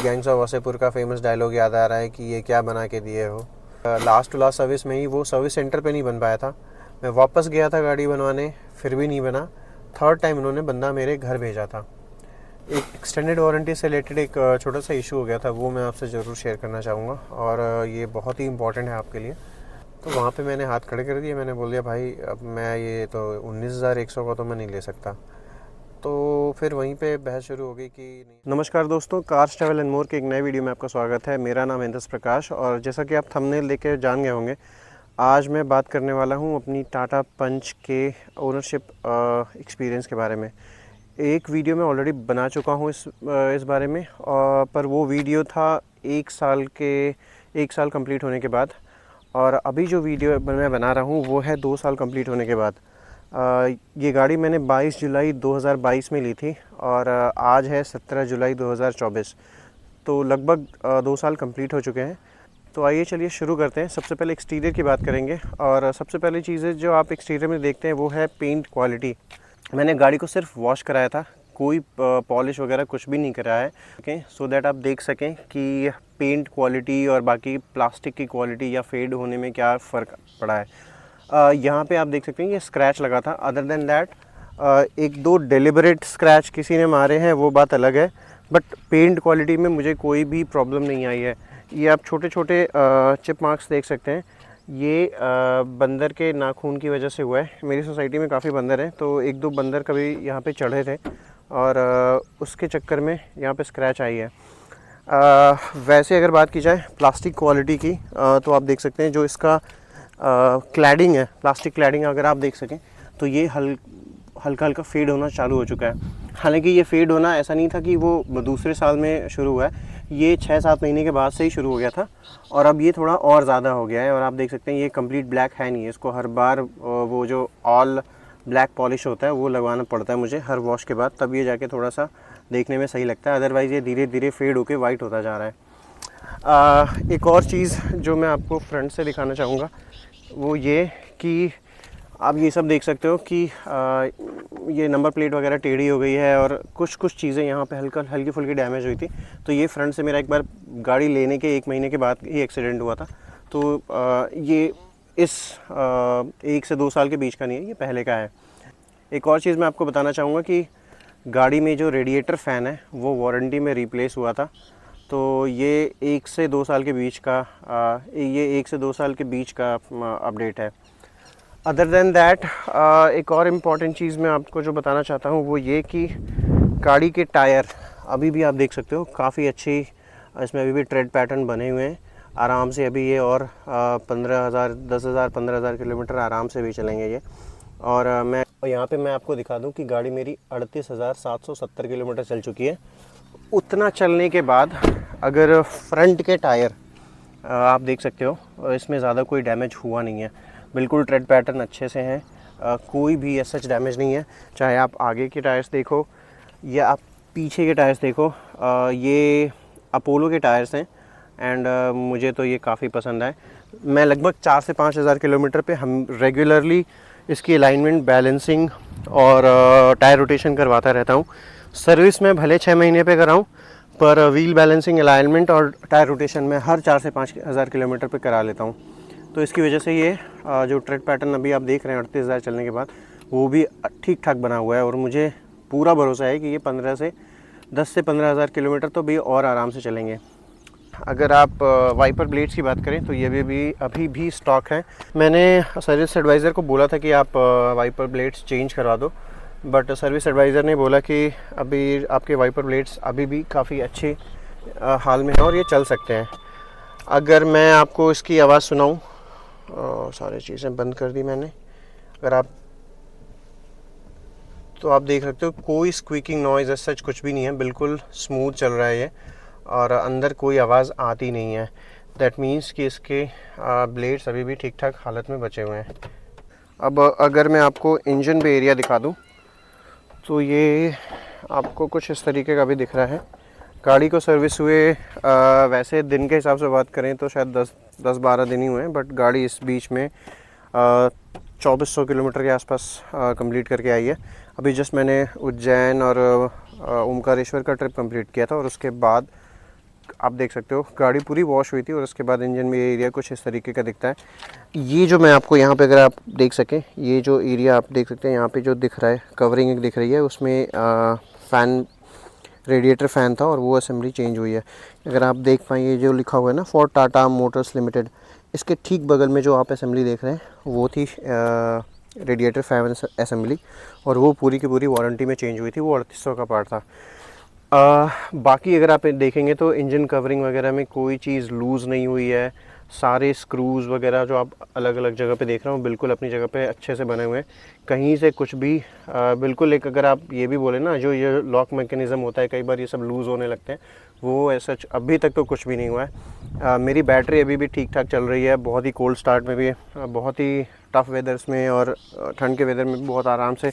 Gangs of Wasseypur का famous dialogue याद आ रहा है कि ये क्या बना के दिए हो। लास्ट टू लास्ट सर्विस में ही वो सर्विस सेंटर पे नहीं बन पाया था। मैं वापस गया था गाड़ी बनवाने, फिर भी नहीं बना। थर्ड टाइम उन्होंने बंदा मेरे घर भेजा था। एक एक्सटेंडेड वारंटी से रिलेटेड एक छोटा सा इशू हो गया था, वो मैं आपसे ज़रूर शेयर करना चाहूँगा और ये बहुत ही इंपॉर्टेंट है आपके लिए। तो वहाँ पे मैंने हाथ खड़े कर दिए। मैंने बोल दिया भाई अब मैं ये तो 19,100 का तो मैं नहीं ले सकता। तो फिर वहीं पे बहस शुरू हो गई कि नहीं। नमस्कार दोस्तों, कार्स ट्रैवल एंड मोर के एक नए वीडियो में आपका स्वागत है। मेरा नाम है प्रकाश और जैसा कि आप थंबनेल देख जान गए होंगे, आज मैं बात करने वाला हूँ अपनी टाटा पंच के ओनरशिप एक्सपीरियंस के बारे में। एक वीडियो मैं ऑलरेडी बना चुका हूँ इस बारे में, पर वो वीडियो था एक साल कंप्लीट होने के बाद, और अभी जो वीडियो मैं बना रहा हूँ वो है 2 साल कंप्लीट होने के बाद। ये गाड़ी मैंने 22 जुलाई 2022 में ली थी और आज है 17 जुलाई 2024, तो लगभग 2 साल कंप्लीट हो चुके हैं। तो आइए चलिए शुरू करते हैं। सबसे पहले एक्सटीरियर की बात करेंगे और सबसे पहली चीज़ें जो आप एक्सटीरियर में देखते हैं वो है पेंट क्वालिटी। मैंने गाड़ी को सिर्फ वॉश कराया था, कोई पॉलिश वगैरह कुछ भी नहीं कराया है, ओके, सो दैट आप देख सकें कि पेंट क्वालिटी और बाकी प्लास्टिक की क्वालिटी या फेड होने में क्या फ़र्क पड़ा है। यहाँ पे आप देख सकते हैं ये स्क्रैच लगा था। अदर देन दैट एक दो डेलिबरेट स्क्रैच किसी ने मारे हैं, वो बात अलग है, बट पेंट क्वालिटी में मुझे कोई भी प्रॉब्लम नहीं आई है। ये आप छोटे छोटे चिप मार्क्स देख सकते हैं, ये बंदर के नाखून की वजह से हुआ है। मेरी सोसाइटी में काफ़ी बंदर हैं, तो एक दो बंदर कभी यहाँ पे चढ़े थे और उसके चक्कर में यहाँ पे स्क्रैच आई है। वैसे अगर बात की जाए प्लास्टिक क्वालिटी की, तो आप देख सकते हैं जो इसका क्लैडिंग है, प्लास्टिक क्लैडिंग अगर आप देख सकें तो ये हल्का हल्का फेड होना चालू हो चुका है। हालांकि ये फेड होना ऐसा नहीं था कि वो दूसरे साल में शुरू हुआ है, ये 6-7 महीने के बाद से ही शुरू हो गया था और अब ये थोड़ा और ज़्यादा हो गया है। और आप देख सकते हैं ये कंप्लीट ब्लैक है नहीं, इसको हर बार वो जो ऑल ब्लैक पॉलिश होता है वो लगवाना पड़ता है मुझे हर वॉश के बाद, तब ये जाके थोड़ा सा देखने में सही लगता है। अदरवाइज़ ये धीरे धीरे फेड होके वाइट होता जा रहा है। एक और चीज़ जो मैं आपको फ्रंट से दिखाना चाहूँगा वो ये कि आप ये सब देख सकते हो कि ये नंबर प्लेट वगैरह टेढ़ी हो गई है और कुछ चीज़ें यहाँ पे हल्की फुल्की डैमेज हुई थी। तो ये फ्रंट से मेरा एक बार गाड़ी लेने के 1 महीने के बाद ही एक्सीडेंट हुआ था। तो ये इस 1 से 2 साल के बीच का नहीं है, ये पहले का है। एक और चीज़ मैं आपको बताना चाहूँगा कि गाड़ी में जो रेडिएटर फ़ैन है वो वारंटी में रिप्लेस हुआ था, तो ये 1 से 2 साल के बीच का अपडेट है। अदर देन दैट एक और इम्पॉर्टेंट चीज़ मैं आपको जो बताना चाहता हूँ वो ये कि गाड़ी के टायर अभी भी आप देख सकते हो काफ़ी अच्छी, इसमें अभी भी ट्रेड पैटर्न बने हुए हैं आराम से। अभी ये और 15,000 10,000 15,000 किलोमीटर आराम से भी चलेंगे ये। और मैं यहाँ पे मैं आपको दिखा दूँ कि गाड़ी मेरी 38,770 किलोमीटर चल चुकी है। उतना चलने के बाद अगर फ्रंट के टायर आप देख सकते हो इसमें ज़्यादा कोई डैमेज हुआ नहीं है, बिल्कुल ट्रेड पैटर्न अच्छे से हैं, कोई भी ऐसा डैमेज नहीं है। चाहे आप आगे के टायर्स देखो या आप पीछे के टायर्स देखो, ये अपोलो के टायर्स हैं एंड मुझे तो ये काफ़ी पसंद आए। मैं लगभग 4 से 5,000 किलोमीटर पे हम रेगुलरली इसकी अलाइनमेंट, बैलेंसिंग और टायर रोटेशन करवाता रहता हूँ। सर्विस में भले 6 महीने पे कराऊँ, पर व्हील बैलेंसिंग, अलाइनमेंट और टायर रोटेशन में हर 4 से 5,000 किलोमीटर पे करा लेता हूँ। तो इसकी वजह से ये जो ट्रेड पैटर्न अभी आप देख रहे हैं 38,000 चलने के बाद, वो भी ठीक ठाक बना हुआ है और मुझे पूरा भरोसा है कि ये 10 से 15,000 किलोमीटर तो भी और आराम से चलेंगे। अगर आप वाइपर ब्लेड्स की बात करें तो ये भी अभी भी स्टॉक है। मैंने सर्विस एडवाइज़र को बोला था कि आप वाइपर ब्लेड्स चेंज करवा दो, बट सर्विस एडवाइज़र ने बोला कि अभी आपके वाइपर ब्लेड्स अभी भी काफ़ी अच्छे हाल में हैं और ये चल सकते हैं। अगर मैं आपको इसकी आवाज़ सुनाऊँ, सारी चीज़ें बंद कर दी मैंने, अगर आप तो आप देख सकते हो कोई स्क्वीकिंग नॉइज़ सच कुछ भी नहीं है, बिल्कुल स्मूथ चल रहा है ये और अंदर कोई आवाज़ आती नहीं है। दैट मीन्स कि इसके ब्लेड्स अभी भी ठीक ठाक हालत में बचे हुए हैं। अब अगर मैं आपको इंजन पे एरिया दिखा दूं तो ये आपको कुछ इस तरीके का भी दिख रहा है। गाड़ी को सर्विस हुए वैसे दिन के हिसाब से बात करें तो शायद 10-12 दिन ही हुए हैं, बट गाड़ी इस बीच में 2400 किलोमीटर के आसपास कंप्लीट करके आई है। अभी जस्ट मैंने उज्जैन और ओमकारेश्वर का ट्रिप कंप्लीट किया था और उसके बाद आप देख सकते हो गाड़ी पूरी वॉश हुई थी और उसके बाद इंजन में ये एरिया कुछ इस तरीके का दिखता है। ये जो मैं आपको यहाँ पे अगर आप देख सकें, ये जो एरिया आप देख सकते हैं यहाँ पे जो दिख रहा है, कवरिंग दिख रही है, उसमें फ़ैन, रेडिएटर फ़ैन था और वो असेंबली चेंज हुई है। अगर आप देख पाएँ ये जो लिखा हुआ है ना फॉर टाटा मोटर्स लिमिटेड, इसके ठीक बगल में जो आप असेंबली देख रहे हैं वो थी रेडिएटर फ़ैन असेंबली, और वो पूरी की पूरी वारंटी में चेंज हुई थी। वो 3800 का पार्ट था। बाकी अगर आप देखेंगे तो इंजन कवरिंग वगैरह में कोई चीज़ लूज़ नहीं हुई है। सारे स्क्रूज़ वगैरह जो आप अलग अलग जगह पे देख रहे हो बिल्कुल अपनी जगह पे अच्छे से बने हुए हैं, कहीं से कुछ भी बिल्कुल एक, अगर आप ये भी बोले ना जो ये लॉक मैकेनिज़्म होता है कई बार ये सब लूज़ होने लगते हैं, वो ऐसा अभी तक तो कुछ भी नहीं हुआ है। मेरी बैटरी अभी भी ठीक ठाक चल रही है, बहुत ही कोल्ड स्टार्ट में भी, बहुत ही टफ़ वेदर्स में और ठंड के वेदर में भी बहुत आराम से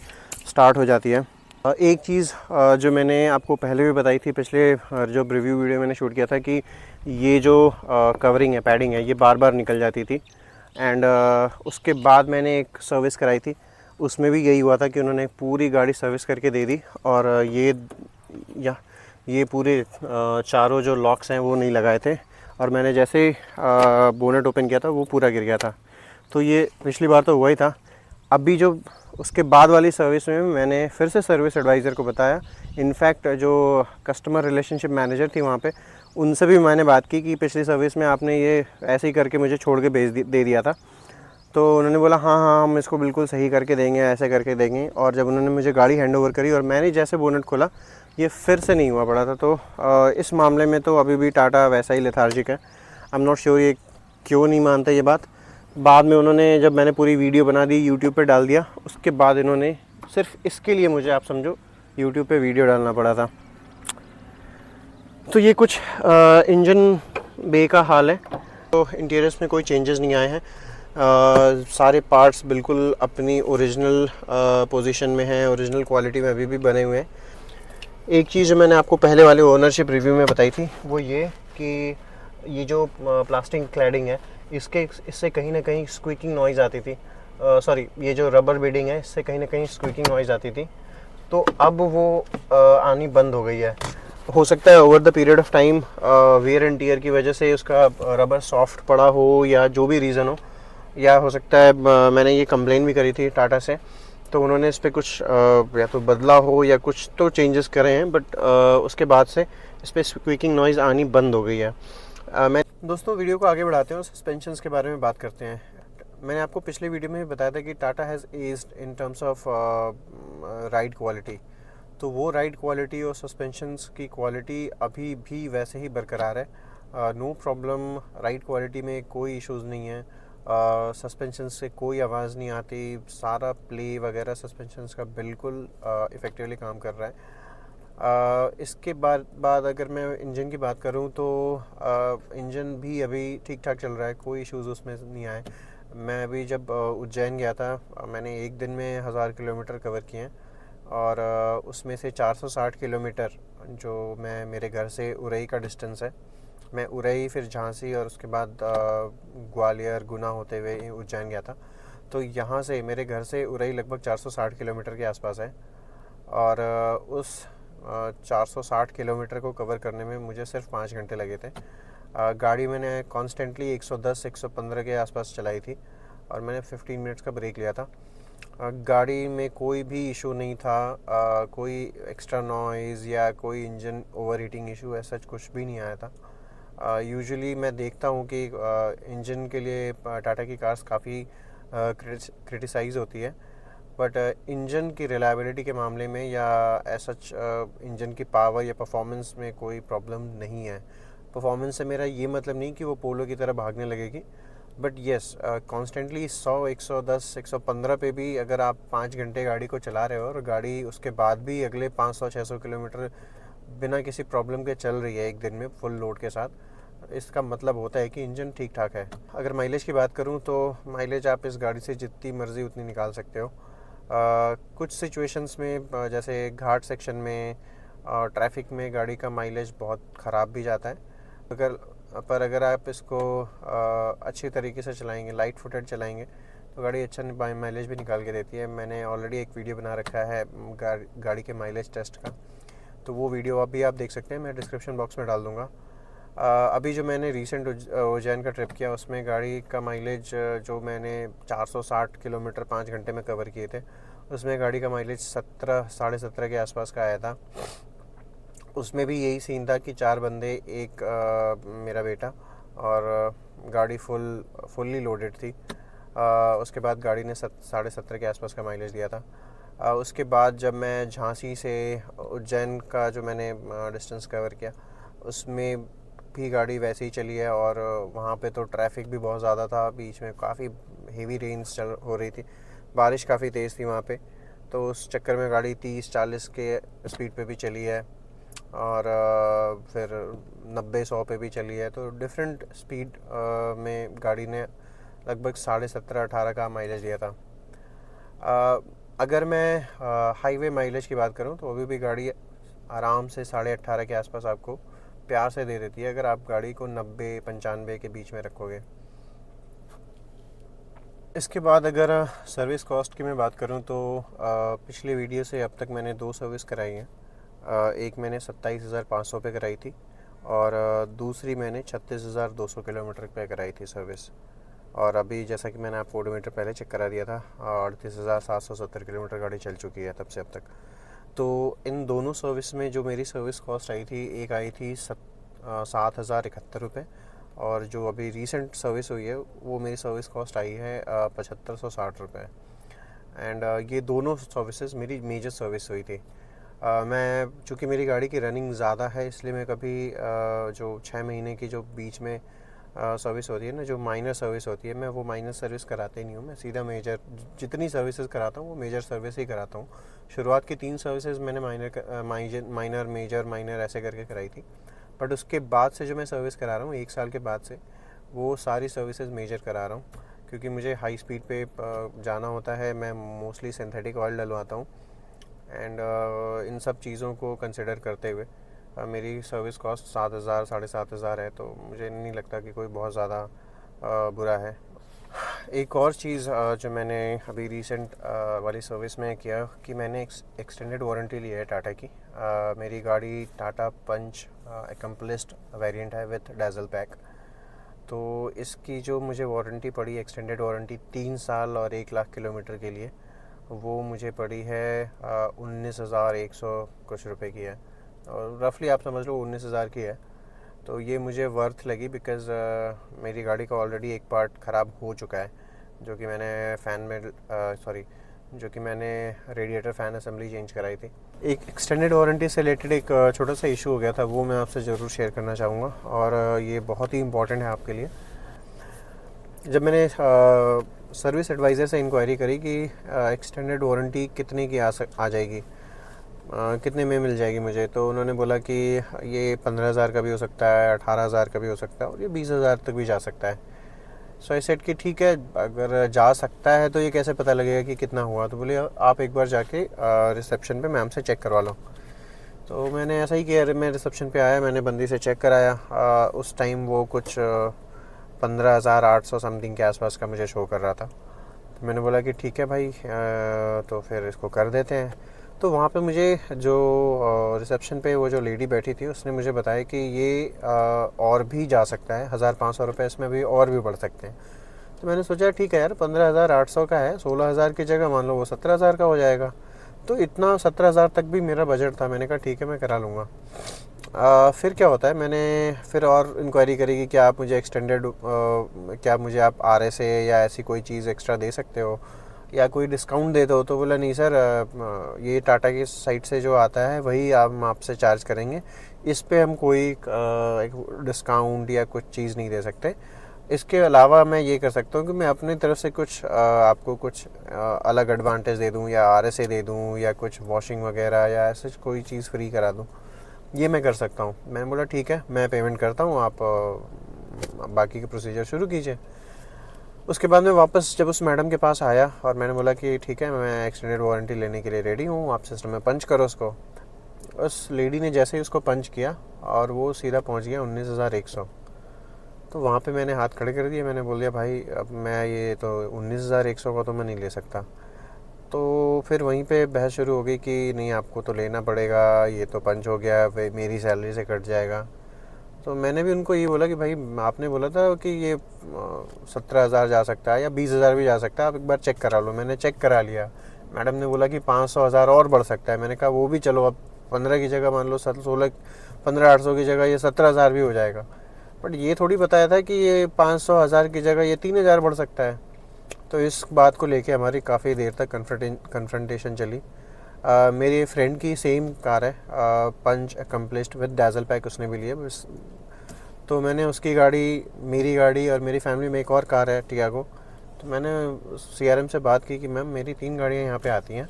स्टार्ट हो जाती है। एक चीज़ जो मैंने आपको पहले भी बताई थी, पिछले जो रिव्यू वीडियो मैंने शूट किया था, कि ये जो कवरिंग है, पैडिंग है, ये बार बार निकल जाती थी। एंड उसके बाद मैंने एक सर्विस कराई थी, उसमें भी यही हुआ था कि उन्होंने पूरी गाड़ी सर्विस करके दे दी और ये पूरे चारों जो लॉक्स हैं वो नहीं लगाए थे, और मैंने जैसे ही बोनेट ओपन किया था वो पूरा गिर गया था। तो ये पिछली बार तो हुआ ही था। अभी जो उसके बाद वाली सर्विस में मैंने फिर से सर्विस एडवाइज़र को बताया, इनफैक्ट जो कस्टमर रिलेशनशिप मैनेजर थी वहाँ पे, उनसे भी मैंने बात की कि पिछली सर्विस में आपने ये ऐसे ही करके मुझे छोड़ के दे दिया था। तो उन्होंने बोला हाँ हाँ हम इसको बिल्कुल सही करके देंगे, ऐसे करके देंगे। और जब उन्होंने मुझे गाड़ी हैंडओवर करी और मैंने जैसे बोनेट खोला, ये फिर से नहीं हुआ पड़ा था। तो इस मामले में तो अभी भी टाटा वैसा ही लेथार्जिक है। आई एम नॉट श्योर ये क्यों नहीं मानते ये बात। बाद में उन्होंने, जब मैंने पूरी वीडियो बना दी, यूट्यूब पे डाल दिया, उसके बाद इन्होंने सिर्फ इसके लिए मुझे, आप समझो, यूट्यूब पे वीडियो डालना पड़ा था। तो ये कुछ इंजन बे का हाल है। तो इंटीरियर्स में कोई चेंजेस नहीं आए हैं, सारे पार्ट्स बिल्कुल अपनी ओरिजिनल पोजीशन में हैं, ओरिजिनल क्वालिटी में अभी भी बने हुए हैं। एक चीज़ जो मैंने आपको पहले वाले ओनरशिप रिव्यू में बताई थी वो ये कि ये जो प्लास्टिक क्लैडिंग है, इससे कहीं ना कहीं स्क्वीकिंग नॉइज़ आती थी। सॉरी, ये जो रबर बीडिंग है इससे कहीं ना कहीं स्क्वीकिंग नॉइज़ आती थी, तो अब वो आनी बंद हो गई है। हो सकता है over the period of time wear and tear की वजह से उसका रबर सॉफ्ट पड़ा हो या जो भी रीज़न हो, या हो सकता है मैंने ये कंप्लेन भी करी थी टाटा से, तो उन्होंने इस पर कुछ या तो बदला हो या कुछ तो चेंजेस करे हैं, बट उसके बाद से इस पर स्क्वीकिंग नॉइज़ आनी बंद हो गई है। मैं दोस्तों वीडियो को आगे बढ़ाते हैं और सस्पेंशंस के बारे में बात करते हैं। मैंने आपको पिछले वीडियो में भी बताया था कि Tata has aged in terms of ride quality, तो वो राइड क्वालिटी और सस्पेंशंस की क्वालिटी अभी भी वैसे ही बरकरार है। नो प्रॉब्लम, राइड क्वालिटी में कोई इश्यूज़ नहीं है, सस्पेंशन से कोई आवाज़ नहीं आती, सारा प्ले वगैरह सस्पेंशंस का बिल्कुल इफ़ेक्टिवली काम कर रहा है। इसके बाद अगर मैं इंजन की बात करूं तो इंजन भी अभी ठीक ठाक चल रहा है, कोई इश्यूज़ उसमें नहीं आए। मैं अभी जब उज्जैन गया था, मैंने एक दिन में 1000 किलोमीटर कवर किए हैं, और उसमें से 460 किलोमीटर जो मैं, मेरे घर से उरई का डिस्टेंस है, मैं उरई फिर झांसी और उसके बाद ग्वालियर गुना होते हुए उज्जैन गया था। तो यहाँ से मेरे घर से उरई लगभग 460 किलोमीटर के आसपास है, और उस 460 किलोमीटर को कवर करने में मुझे सिर्फ 5 घंटे लगे थे। गाड़ी मैंने कॉन्स्टेंटली 110-115 के आसपास चलाई थी और मैंने 15 मिनट्स का ब्रेक लिया था। गाड़ी में कोई भी इशू नहीं था, कोई एक्स्ट्रा नॉइज़ या कोई इंजन ओवर हीटिंग इशू ऐसा कुछ भी नहीं आया था। यूजुअली मैं देखता हूँ कि इंजन के लिए टाटा की कार्स काफ़ी क्रिटिसाइज़ होती है, बट इंजन की रिलायबिलिटी के मामले में या ऐसा इंजन की पावर या परफॉर्मेंस में कोई प्रॉब्लम नहीं है। परफॉर्मेंस से मेरा ये मतलब नहीं कि वो पोलो की तरह भागने लगेगी, बट येस कॉन्स्टेंटली 100, 110, 115 पे भी अगर आप 5 घंटे गाड़ी को चला रहे हो और गाड़ी उसके बाद भी अगले 500-600 किलोमीटर बिना किसी प्रॉब्लम के चल रही है एक दिन में फुल लोड के साथ, इसका मतलब होता है कि इंजन ठीक ठाक है। अगर माइलेज की बात करूं तो माइलेज आप इस गाड़ी से जितनी मर्ज़ी उतनी निकाल सकते हो। कुछ सिचुएशंस में जैसे घाट सेक्शन में, ट्रैफिक में गाड़ी का माइलेज बहुत ख़राब भी जाता है। अगर आप इसको अच्छी तरीके से चलाएंगे, लाइट फुटेड चलाएंगे, तो गाड़ी अच्छा माइलेज भी निकाल के देती है। मैंने ऑलरेडी एक वीडियो बना रखा है गाड़ी के माइलेज टेस्ट का, तो वो वीडियो आप देख सकते हैं, मैं डिस्क्रिप्शन बॉक्स में डाल दूँगा। अभी जो मैंने रिसेंट उज्जैन का ट्रिप किया उसमें गाड़ी का माइलेज जो मैंने 460 किलोमीटर 5 घंटे में कवर किए थे, उसमें गाड़ी का माइलेज 17 साढ़े 17 के आसपास का आया था। उसमें भी यही सीन था कि 4 बंदे, एक मेरा बेटा, और गाड़ी फुल्ली लोडेड थी। उसके बाद गाड़ी ने साढ़े 17 के आसपास का माइलेज दिया था। उसके बाद जब मैं झांसी से उज्जैन का जो मैंने डिस्टेंस कवर किया, उसमें भी गाड़ी वैसे ही चली है, और वहाँ पे तो ट्रैफिक भी बहुत ज़्यादा था। बीच में काफ़ी हेवी रेन्स चल हो रही थी, बारिश काफ़ी तेज़ थी वहाँ पे, तो उस चक्कर में गाड़ी 30-40 के स्पीड पे भी चली है, और फिर 90-100 पे भी चली है। तो डिफरेंट स्पीड में गाड़ी ने लगभग 17.5-18 का माइलेज दिया था। अगर मैं हाईवे माइलेज की बात करूं तो अभी भी गाड़ी आराम से 18.5 के आसपास आपको प्यार से दे देती है, अगर आप गाड़ी को 90-95 के बीच में रखोगे। इसके बाद अगर सर्विस कॉस्ट की मैं बात करूं तो पिछले वीडियो से अब तक मैंने 2 सर्विस कराई हैं। एक मैंने 27,500 पे कराई थी, और दूसरी मैंने 36,200 किलोमीटर पे कराई थी सर्विस। और अभी जैसा कि मैंने आपको ओडोमीटर पहले चेक करा दिया था, 38,770 किलोमीटर गाड़ी चल चुकी है तब से अब तक। तो इन दोनों सर्विस में जो मेरी सर्विस कॉस्ट आई थी, एक आई थी 7,071 रुपये, और जो अभी रीसेंट सर्विस हुई है वो मेरी सर्विस कॉस्ट आई है 7,560 रुपये। एंड ये दोनों सर्विसेज मेरी मेजर सर्विस हुई थी। मैं चूँकि मेरी गाड़ी की रनिंग ज़्यादा है, इसलिए मैं कभी जो 6 महीने की जो बीच में सर्विस होती है ना, जो माइनर सर्विस होती है, मैं वो माइनर सर्विस कराते नहीं हूँ। मैं सीधा मेजर, जितनी सर्विसेज कराता हूँ वो मेजर सर्विस ही कराता हूँ। शुरुआत की 3 सर्विसेज मैंने माइनर मेजर माइनर ऐसे करके कराई थी, बट उसके बाद से जो मैं सर्विस करा रहा हूँ 1 साल के बाद से, वो सारी सर्विसेज मेजर करा रहा हूँ, क्योंकि मुझे हाई स्पीड पे जाना होता है। मैं मोस्टली सिंथेटिक ऑयल डलवाता हूँ, एंड इन सब चीज़ों को कंसिडर करते हुए मेरी सर्विस कॉस्ट 7,000 7,500 है, तो मुझे नहीं लगता कि कोई बहुत ज़्यादा बुरा है। एक और चीज़ जो मैंने अभी रीसेंट वाली सर्विस में किया कि मैंने एक्सटेंडेड वारंटी ली है टाटा की। मेरी गाड़ी टाटा पंच एकम्प्लिस्ड वेरिएंट है विथ डैजल पैक। तो इसकी जो मुझे वारंटी पड़ी, एक्सटेंडेड वारंटी 3 साल और 1 लाख किलोमीटर के लिए, वो मुझे पड़ी है 19,100 कुछ रुपए की है, और रफली आप समझ लो 19,000 की है। तो ये मुझे वर्थ लगी, बिकॉज़ मेरी गाड़ी का ऑलरेडी एक पार्ट ख़राब हो चुका है, जो कि मैंने मैंने रेडिएटर फ़ैन असेंबली चेंज कराई थी। एक एक्सटेंडेड वारंटी से रिलेटेड एक छोटा सा इशू हो गया था, वो मैं आपसे ज़रूर शेयर करना चाहूँगा, और ये बहुत ही इम्पॉर्टेंट है आपके लिए। जब मैंने सर्विस एडवाइज़र से इंक्वायरी करी कि एक्सटेंडेड वारंटी कितने की आ जाएगी, कितने में मिल जाएगी मुझे, तो उन्होंने बोला कि ये 15,000 का भी हो सकता है, 18,000 का भी हो सकता है, और ये 20,000 तक भी जा सकता है। सो आई सेड कि ठीक है, अगर जा सकता है तो ये कैसे पता लगेगा कि कितना हुआ। तो बोले आप एक बार जाके रिसेप्शन पे मैम से चेक करवा लो। तो मैंने ऐसा ही किया, मैं रिसेप्शन पे आया, मैंने बंदी से चेक कराया। उस टाइम वो कुछ 15,800 समथिंग के आसपास का मुझे शो कर रहा था। तो मैंने बोला कि ठीक है भाई, तो फिर इसको कर देते हैं। तो वहाँ पे मुझे जो रिसेप्शन पे वो जो लेडी बैठी थी, उसने मुझे बताया कि ये और भी जा सकता है, 1,500 रुपये इसमें भी और भी बढ़ सकते हैं। तो मैंने सोचा ठीक है यार, 15,800 का है, 16,000 की जगह मान लो वो 17,000 का हो जाएगा। तो इतना 17,000 तक भी मेरा बजट था। मैंने कहा ठीक है, मैं करा लूँगा। फिर क्या होता है, मैंने फिर और इंक्वायरी करी कि क्या आप मुझे एक्सटेंडेड, क्या मुझे आप RSA या ऐसी कोई चीज़ एक्स्ट्रा दे सकते हो, या कोई डिस्काउंट दे दो। तो बोला नहीं सर, ये टाटा की साइट से जो आता है वही हम आपसे चार्ज करेंगे, इस पे हम कोई डिस्काउंट या कुछ चीज़ नहीं दे सकते। इसके अलावा मैं ये कर सकता हूँ कि मैं अपनी तरफ से कुछ आपको कुछ अलग एडवांटेज दे दूँ, या RSA दे दूँ, या कुछ वॉशिंग वगैरह या ऐसे कोई चीज़ फ्री करा दूँ, ये मैं कर सकता हूँ। मैंने बोला ठीक है, मैं पेमेंट करता हूँ, आप बाकी के प्रोसीजर शुरू कीजिए। उसके बाद मैं वापस जब उस मैडम के पास आया और मैंने बोला कि ठीक है, मैं एक्सटेंडेड वारंटी लेने के लिए रेडी हूँ, आप सिस्टम में पंच करो उसको। उस लेडी ने जैसे ही उसको पंच किया और वो सीधा पहुँच गया 19,100। तो वहाँ पे मैंने हाथ खड़े कर दिए। मैंने बोल दिया भाई, अब मैं ये तो 19,100 का तो मैं नहीं ले सकता। तो फिर वहीं पे बहस शुरू हो गई कि नहीं, आपको तो लेना पड़ेगा, ये तो पंच हो गया, मेरी सैलरी से कट जाएगा। तो मैंने भी उनको ये बोला कि भाई आपने बोला था कि ये 17,000 जा सकता है या 20,000 भी जा सकता है, आप एक बार चेक करा लो। मैंने चेक करा लिया। मैडम ने बोला कि 500,000 और बढ़ सकता है। मैंने कहा वो भी चलो, अब 15 की जगह मान लो 16, 15,800 की जगह ये 17,000 भी हो जाएगा। बट ये थोड़ी बताया था कि ये 500,000 की जगह ये 3,000 बढ़ सकता है। तो इस बात को लेके हमारी काफ़ी देर तक कन्फ्रंटेशन चली। मेरे फ्रेंड की सेम कार है, पंच अकम्पलिश्ड विद डैजल पैक उसने भी लिया बस। तो मैंने उसकी गाड़ी, मेरी गाड़ी और मेरी फैमिली में एक और कार है टियागो। तो मैंने CRM से बात की कि मैम मेरी 3 गाड़ियाँ यहाँ पे आती हैं,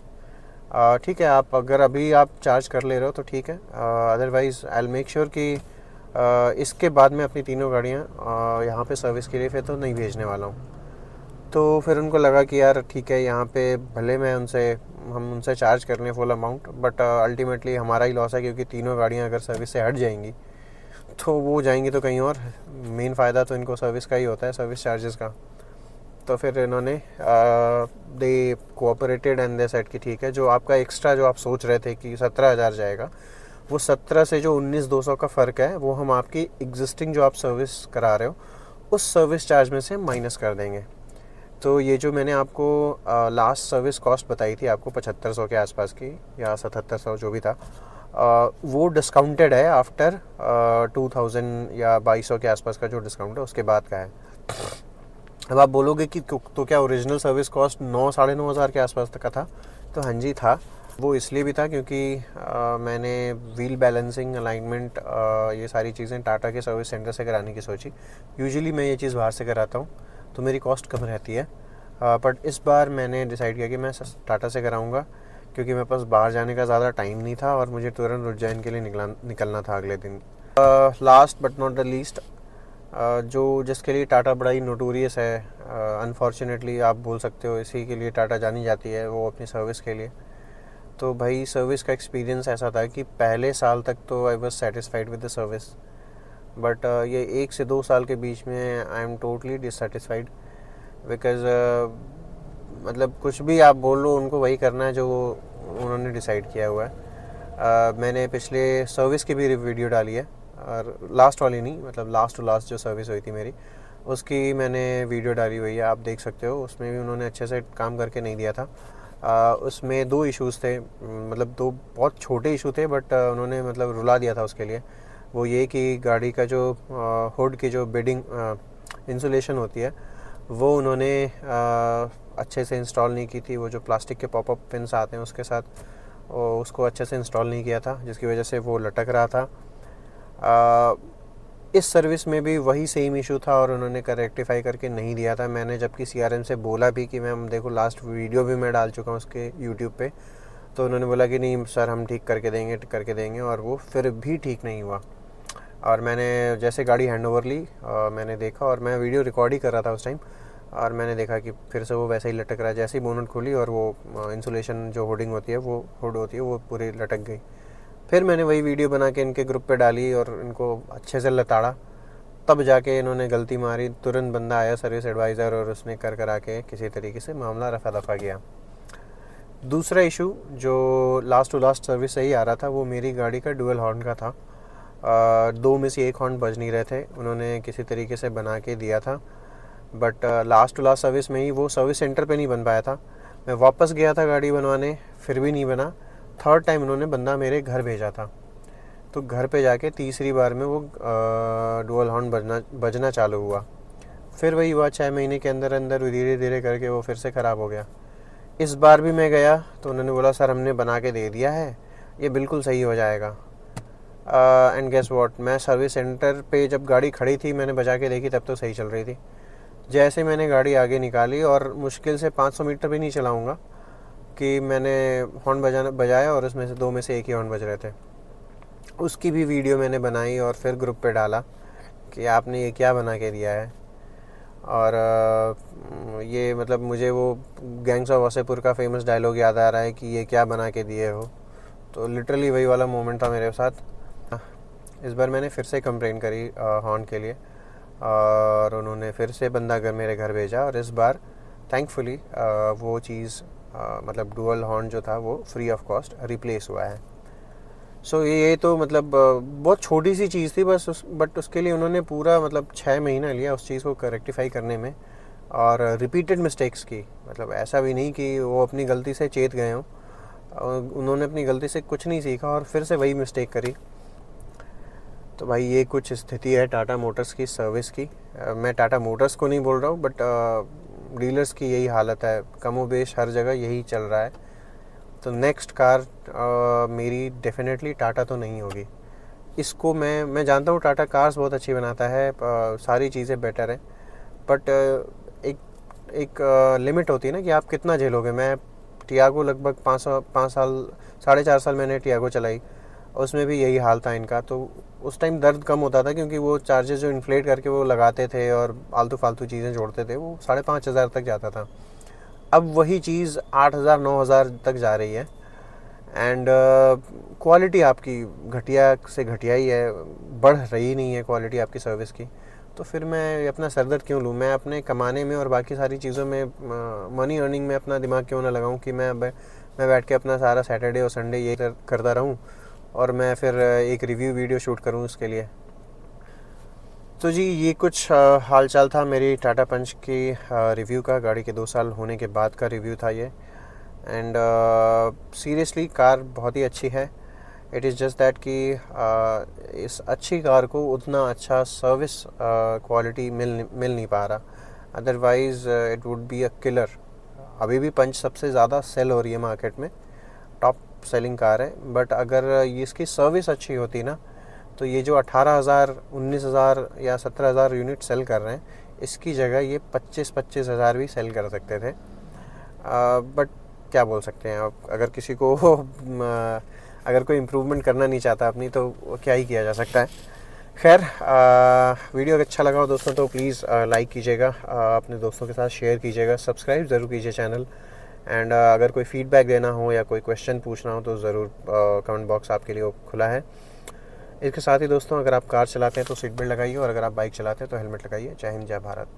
ठीक है आप अगर अभी आप चार्ज कर ले रहे हो तो ठीक है, otherwise I will make sure कि इसके बाद मैं अपनी तीनों गाड़ियाँ यहाँ पे सर्विस के लिए फिर तो नहीं भेजने वाला हूँ। तो फिर उनको लगा कि यार ठीक है, यहाँ पे भले हम उनसे चार्ज कर लें फुल अमाउंट, बट अल्टीमेटली हमारा ही लॉस है, क्योंकि तीनों गाड़ियाँ अगर सर्विस से हट जाएंगी तो वो जाएंगी तो कहीं और। मेन फ़ायदा तो इनको सर्विस का ही होता है, सर्विस चार्जेस का। तो फिर इन्होंने दे कोऑपरेटेड एंड दे सेड कि ठीक है, जो आपका एक्स्ट्रा जो आप सोच रहे थे कि 17,000 जाएगा, वो 17 से जो 19,200 का फ़र्क है वो हम आपकी एग्जिस्टिंग जो आप सर्विस करा रहे हो उस सर्विस चार्ज में से माइनस कर देंगे। तो ये जो मैंने आपको लास्ट सर्विस कॉस्ट बताई थी आपको 7,500 के आसपास की या 7,700 जो भी था, वो डिस्काउंटेड है आफ्टर 2,000 या 2,200 के आसपास का जो डिस्काउंट है उसके बाद का है। अब आप बोलोगे कि तो क्या ओरिजिनल सर्विस कॉस्ट 9-9,500 के आसपास तक का था? तो हाँ जी था। वो इसलिए भी था क्योंकि मैंने व्हील बैलेंसिंग, अलाइनमेंट, ये सारी चीज़ें टाटा के सर्विस सेंटर से कराने की सोची। यूजुअली मैं ये चीज़ बाहर से कराता हूँ तो मेरी कॉस्ट कम रहती है, बट इस बार मैंने डिसाइड किया कि मैं टाटा से कराऊँगा, क्योंकि मेरे पास बाहर जाने का ज़्यादा टाइम नहीं था और मुझे तुरंत उज्जैन के लिए निकलना था अगले दिन। Last but not the least, जो जिसके लिए टाटा बड़ा ही नोटोरियस है, अनफॉर्चुनेटली आप बोल सकते हो इसी के लिए टाटा जानी जाती है, वो अपनी सर्विस के लिए। तो भाई सर्विस का एक्सपीरियंस ऐसा था कि पहले साल तक तो I was satisfied with the service, but ये 1 से 2 साल के बीच में I am totally dissatisfied, because मतलब कुछ भी आप बोल लो उनको वही करना है जो उन्होंने डिसाइड किया हुआ है। मैंने पिछले सर्विस की भी वीडियो डाली है, और लास्ट वाली नहीं, मतलब लास्ट टू लास्ट जो सर्विस हुई थी मेरी उसकी मैंने वीडियो डाली हुई है, आप देख सकते हो। उसमें भी उन्होंने अच्छे से काम करके नहीं दिया था। उसमें 2 इश्यूज़ थे, मतलब 2 बहुत छोटे इशू थे, बट उन्होंने मतलब रुला दिया था उसके लिए। वो ये कि गाड़ी का जो हुड की जो बेडिंग इंसुलेशन होती है वो उन्होंने अच्छे से इंस्टॉल नहीं की थी। वो जो प्लास्टिक के पॉपअप पिन्स आते हैं उसके साथ उसको अच्छे से इंस्टॉल नहीं किया था, जिसकी वजह से वो लटक रहा था। इस सर्विस में भी वही सेम इशू था और उन्होंने रेक्टिफाई करके नहीं दिया था। मैंने जबकि CRM से बोला भी कि मैम देखो लास्ट वीडियो भी मैं डाल चुका हूँ उसके यूट्यूब पे, तो उन्होंने बोला कि नहीं सर हम ठीक करके देंगे, और वो फिर भी ठीक नहीं हुआ। और मैंने जैसे गाड़ी हैंडओवर ली, मैंने देखा, और मैं वीडियो रिकॉर्ड ही कर रहा था उस टाइम, और मैंने देखा कि फिर से वो वैसे ही लटक रहा है। जैसे ही बोनट खोली और वो इंसुलेशन जो हुड होती है वो पूरी लटक गई। फिर मैंने वही वीडियो बना के इनके ग्रुप पे डाली और इनको अच्छे से लताड़ा, तब जाके इन्होंने गलती मारी। तुरंत बंदा आया सर्विस एडवाइज़र और उसने करा के किसी तरीके से मामला रफा दफा किया। दूसरा इशू जो लास्ट टू लास्ट सर्विस से ही आ रहा था वो मेरी गाड़ी का डुअल हॉर्न का था। 2 में से 1 हॉर्न बज नहीं रहे थे, उन्होंने किसी तरीके से बना के दिया था, but last to last service में ही वो सर्विस सेंटर पे नहीं बन पाया था। मैं वापस गया था गाड़ी बनवाने, फिर भी नहीं बना। 3rd टाइम उन्होंने बंदा मेरे घर भेजा था, तो घर पे जाके तीसरी बार में वो डुअल हॉर्न बजना चालू हुआ। फिर वही हुआ, 6 महीने के अंदर अंदर धीरे धीरे करके वो फिर से ख़राब हो गया। इस बार भी मैं गया तो उन्होंने बोला सर हमने बना के दे दिया है, ये बिल्कुल सही हो जाएगा। एंड गेस व्हाट, मैं सर्विस सेंटर पे जब गाड़ी खड़ी थी मैंने बजा के देखी तब तो सही चल रही थी। जैसे मैंने गाड़ी आगे निकाली और मुश्किल से 500 मीटर भी नहीं चलाऊँगा कि मैंने हॉर्न बजाया और उसमें से 2 में से 1 ही हॉर्न बज रहे थे। उसकी भी वीडियो मैंने बनाई और फिर ग्रुप पे डाला कि आपने ये क्या बना के दिया है। और ये मतलब मुझे वो गैंग्स ऑफ वासेपुर का फेमस डायलॉग याद आ रहा है कि ये क्या बना के दिए हो। तो लिटरली वही वाला मोमेंट था मेरे साथ। इस बार मैंने फिर से कंप्लेन करी हॉर्न के लिए और उन्होंने फिर से बंदा मेरे घर भेजा, और इस बार थैंकफुली वो चीज़ मतलब डुअल हॉर्न जो था वो फ्री ऑफ कॉस्ट रिप्लेस हुआ है। सो ये तो मतलब बहुत छोटी सी चीज़ थी बस बट उसके लिए उन्होंने पूरा मतलब 6 महीना लिया उस चीज़ को रेक्टिफाई करने में, और रिपीटेड मिस्टेक्स की। मतलब ऐसा भी नहीं कि वो अपनी गलती से चेत गए हों, उन्होंने अपनी गलती से कुछ नहीं सीखा और फिर से वही मिस्टेक करी। तो भाई ये कुछ स्थिति है टाटा मोटर्स की सर्विस की। मैं टाटा मोटर्स को नहीं बोल रहा हूँ, बट डीलर्स की यही हालत है, कमोबेश हर जगह यही चल रहा है। तो नेक्स्ट कार मेरी डेफिनेटली टाटा तो नहीं होगी। इसको मैं जानता हूँ टाटा कार्स बहुत अच्छी बनाता है, सारी चीज़ें बेटर हैं, बट एक एक लिमिट होती है ना कि आप कितना झेलोगे। मैं टियागो लगभग 5 साल 4.5 साल मैंने टियागो चलाई, उसमें भी यही हाल था इनका। तो उस टाइम दर्द कम होता था क्योंकि वो चार्जेस जो इन्फ्लेट करके वो लगाते थे और आलतू फालतू चीज़ें जोड़ते थे, वो 5,500 तक जाता था। अब वही चीज़ 8,000 9,000 तक जा रही है। एंड क्वालिटी आपकी घटिया से घटिया ही है, बढ़ रही नहीं है क्वालिटी आपकी सर्विस की। तो फिर मैं अपना सरदर्द क्यों लूँ? मैं अपने कमाने में और बाकी सारी चीज़ों में, मनी अर्निंग में अपना दिमाग क्यों ना लगाऊँ कि मैं बैठ के अपना सारा सैटरडे और संडे ये करता रहूँ और मैं फिर एक रिव्यू वीडियो शूट करूँ उसके लिए। तो जी ये कुछ हाल चाल था मेरी टाटा पंच की रिव्यू का, गाड़ी के 2 साल होने के बाद का रिव्यू था ये। एंड सीरियसली कार बहुत ही अच्छी है। इट इज़ जस्ट दैट कि इस अच्छी कार को उतना अच्छा सर्विस क्वालिटी मिल नहीं पा रहा, otherwise it would be a killer. अभी भी पंच सबसे ज़्यादा सेल हो रही है मार्केट में, टॉप सेलिंग कार है, बट अगर ये इसकी सर्विस अच्छी होती ना, तो ये जो 18,000 19,000 या 17,000 यूनिट सेल कर रहे हैं, इसकी जगह ये 25,000 भी सेल कर सकते थे। बट क्या बोल सकते हैं अब, अगर किसी को अगर कोई इम्प्रूवमेंट करना नहीं चाहता अपनी, तो क्या ही किया जा सकता है। खैर, वीडियो अगर अच्छा लगा हो दोस्तों तो प्लीज़ लाइक कीजिएगा, अपने दोस्तों के साथ शेयर कीजिएगा, सब्सक्राइब ज़रूर कीजिए चैनल। एंड अगर कोई फीडबैक देना हो या कोई क्वेश्चन पूछना हो तो ज़रूर कमेंट बॉक्स आपके लिए खुला है। इसके साथ ही दोस्तों, अगर आप कार चलाते हैं तो सीट बेल्ट लगाइए, और अगर आप बाइक चलाते हैं तो हेलमेट लगाइए। जय हिंद, जय भारत।